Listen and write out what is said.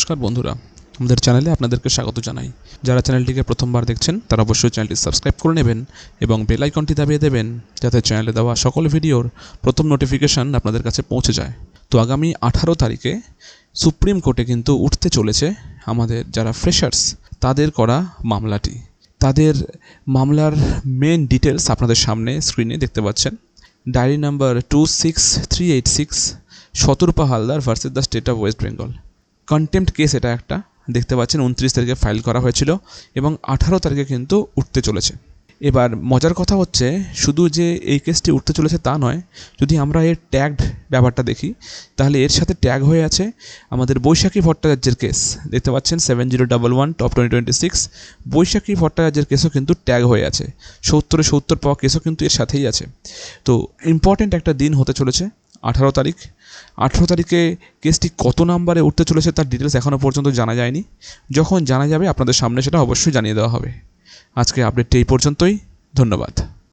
নমস্কার বন্ধুরা, আমাদের চ্যানেলে আপনাদেরকে স্বাগত জানাই। যারা চ্যানেলটিকে প্রথমবার দেখছেন তারা অবশ্যই চ্যানেলটি সাবস্ক্রাইব করে নেবেন এবং বেল আইকনটি দাবিয়ে দেবেন, যাতে চ্যানেলে দেওয়া সকল ভিডিওর প্রথম নোটিফিকেশান আপনাদের কাছে পৌঁছে যায়। তো আগামী 18 তারিখে সুপ্রিম কোর্টে কিন্তু উঠতে চলেছে আমাদের যারা ফ্রেশার্স তাদের করা মামলাটি। তাদের মামলার মেন ডিটেলস আপনাদের সামনে স্ক্রিনে দেখতে পাচ্ছেন। Diary number 26386, Shatarupa Haldar versus the state of West Bengal. Contempt case এটা একটা, দেখতে পাচ্ছেন 29 তারিখে ফাইল করা হয়েছিল এবং 18 তারিখে কিন্তু উঠতে চলেছে। এবার মজার কথা হচ্ছে, শুধু যে এই কেসটি উঠতে চলেছে তা নয়, যদি আমরা এর ট্যাগড ব্যাপারটা দেখি তাহলে এর সাথে ট্যাগ হয়ে আছে আমাদের বৈশাখী ভট্টাচার্যের কেস। দেখতে পাচ্ছেন 7011 টপ 2026, বৈশাখী ভট্টাচার্যের কেসও কিন্তু ট্যাগ হয়ে আছে। 70 পাওয়া কেসও কিন্তু এর সাথেই আছে। তো ইম্পর্ট্যান্ট একটা দিন হতে চলেছে 18 তারিখ। 18 তারিখে কেসটি কত নাম্বারে উঠতে চলেছে তার ডিটেলস এখনও পর্যন্ত জানা যায়নি। যখন জানা যাবে আপনাদের সামনে সেটা অবশ্যই জানিয়ে দেওয়া হবে। আজকে আপডেটটি এই পর্যন্তই। ধন্যবাদ।